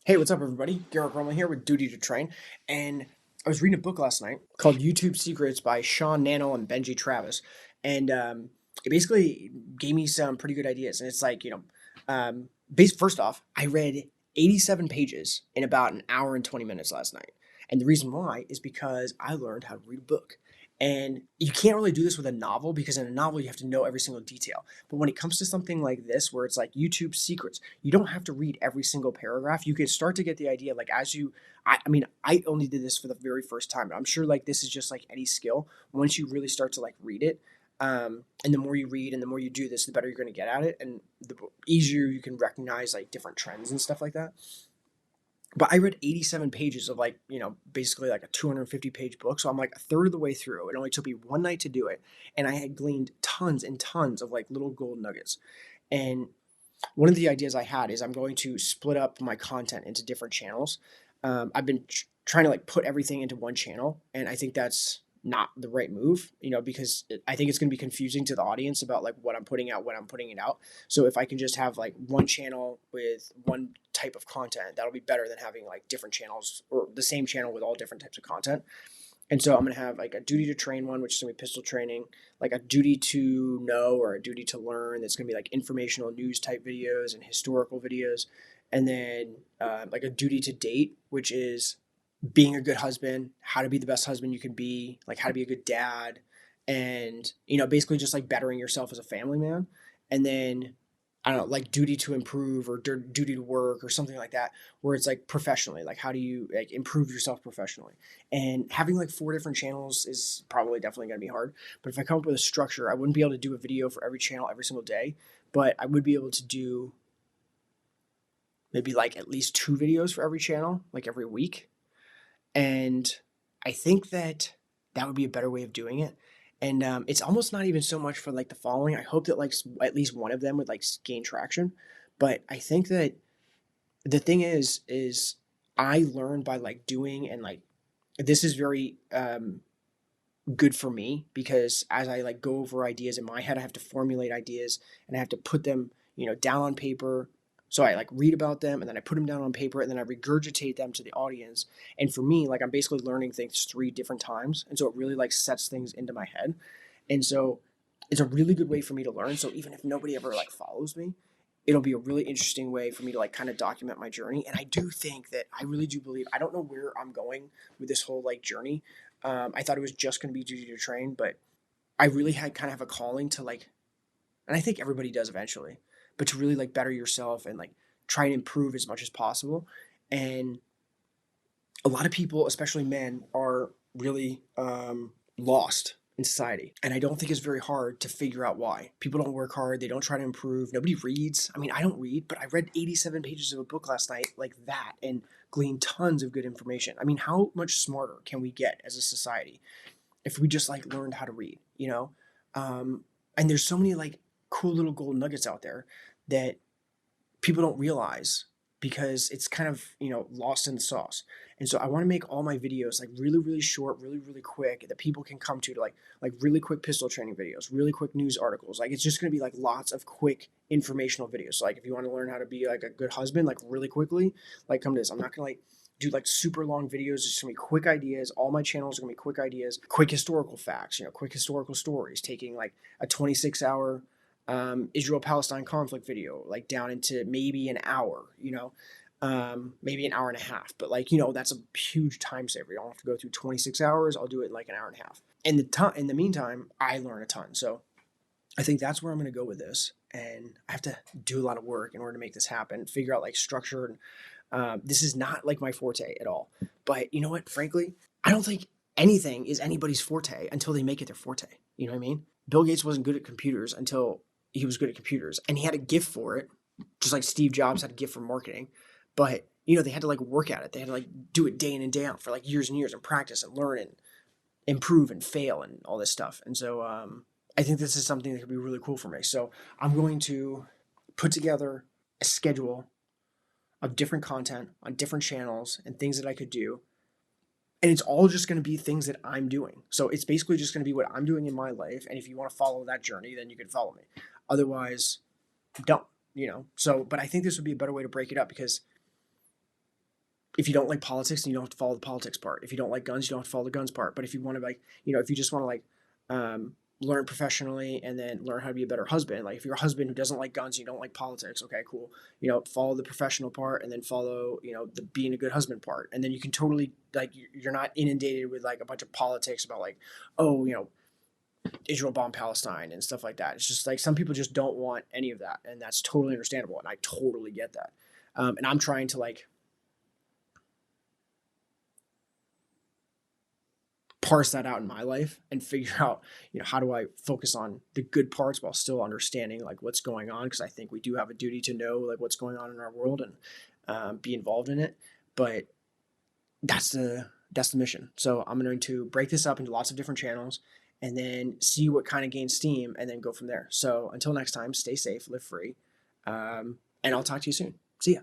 Hey, what's up, everybody? Garrett Roman here with Duty to Train, and I was reading a book last night called YouTube Secrets by Sean Nannell and Benji Travis, and it basically gave me some pretty good ideas. And it's like, first off, I read 87 pages in about an hour and 20 minutes last night, and the reason why is because I learned how to read a book. And you can't really do this with a novel because in a novel you have to know every single detail. But when it comes to something like this, where it's like YouTube Secrets, you don't have to read every single paragraph. You can start to get the idea, like as you, I only did this for the very first time. I'm sure like this is just like any skill. Once you really start to like read it, and the more you read and the more you do this, the better you're going to get at it, and the easier you can recognize like different trends and stuff like that. But I read 87 pages of like, basically like a 250 page book. So I'm like a third of the way through. It only took me one night to do it. And I had gleaned tons and tons of like little gold nuggets. And one of the ideas I had is I'm going to split up my content into different channels. I've been trying to like put everything into one channel, and I think that's not the right move, because I think it's going to be confusing to the audience about like what I'm putting out, when I'm putting it out. So if I can just have like one channel with one type of content, that'll be better than having like different channels or the same channel with all different types of content. And so I'm going to have like a duty to train one, which is going to be pistol training, like a duty to know or a duty to learn. That's going to be like informational news type videos and historical videos. And then like a duty to date, which is being a good husband, how to be the best husband you can be, like how to be a good dad, and, basically just like bettering yourself as a family man. And then I don't know, like duty to improve or duty to work or something like that, where it's like professionally, like how do you like improve yourself professionally? And having like four different channels is probably definitely going to be hard. But if I come up with a structure, I wouldn't be able to do a video for every channel every single day, but I would be able to do maybe like at least two videos for every channel, like every week. And I think that that would be a better way of doing it. And it's almost not even so much for like the following. I hope that like at least one of them would like gain traction. But I think that the thing is I learned by like doing, and like this is very good for me because as I like go over ideas in my head, I have to formulate ideas and I have to put them, down on paper. So I like read about them and then I put them down on paper and then I regurgitate them to the audience. And for me, like I'm basically learning things three different times. And so it really like sets things into my head. And so it's a really good way for me to learn. So even if nobody ever like follows me, it'll be a really interesting way for me to like kind of document my journey. And I do think that I really do believe, I don't know where I'm going with this whole like journey. I thought it was just going to be duty to train, but I really had kind of have a calling to like, and I think everybody does eventually, but to really like better yourself and like try and improve as much as possible. And a lot of people, especially men, are really lost in society. And I don't think it's very hard to figure out why. People don't work hard, they don't try to improve, nobody reads. I mean, I don't read, but I read 87 pages of a book last night like that and gleaned tons of good information. I mean, how much smarter can we get as a society if we just like learned how to read, and there's so many like cool little gold nuggets out there that people don't realize because it's kind of lost in the sauce. And so I want to make all my videos like really really short, really really quick, that people can come to like really quick pistol training videos, really quick news articles. Like it's just going to be like lots of quick informational videos. So, like if you want to learn how to be like a good husband like really quickly, like come to this. I'm not going to like do like super long videos. It's gonna be quick ideas. All my channels are gonna be quick ideas, quick historical facts, quick historical stories, taking like a 26-hour Israel Palestine conflict video, like down into maybe an hour, maybe an hour and a half. But like, that's a huge time saver. You don't have to go through 26 hours. I'll do it in like an hour and a half. In the meantime, I learn a ton. So I think that's where I'm going to go with this. And I have to do a lot of work in order to make this happen, figure out like structure. And this is not like my forte at all. But you know what? Frankly, I don't think anything is anybody's forte until they make it their forte. You know what I mean? Bill Gates wasn't good at computers until he was good at computers, and he had a gift for it, just like Steve Jobs had a gift for marketing. But they had to like work at it. They had to like do it day in and day out for like years and years and practice and learn and improve and fail and all this stuff. And so I think this is something that could be really cool for me. So I'm going to put together a schedule of different content on different channels and things that I could do. And it's all just going to be things that I'm doing. So it's basically just going to be what I'm doing in my life. And if you want to follow that journey, then you can follow me. Otherwise, don't, So, but I think this would be a better way to break it up because if you don't like politics, then you don't have to follow the politics part. If you don't like guns, you don't have to follow the guns part. But if you want to like, if you just want to like learn professionally and then learn how to be a better husband, like if you're a husband who doesn't like guns, you don't like politics, okay, cool. Follow the professional part and then follow, the being a good husband part. And then you can totally like you're not inundated with like a bunch of politics about like, oh, Israel bombed Palestine and stuff like that. It's just like some people just don't want any of that, and that's totally understandable, and I totally get that. And I'm trying to like parse that out in my life and figure out, how do I focus on the good parts while still understanding like what's going on, because I think we do have a duty to know like what's going on in our world and be involved in it. But that's the mission. So I'm going to break this up into lots of different channels and then see what kind of gains steam and then go from there. So until next time, stay safe, live free, and I'll talk to you soon. See ya.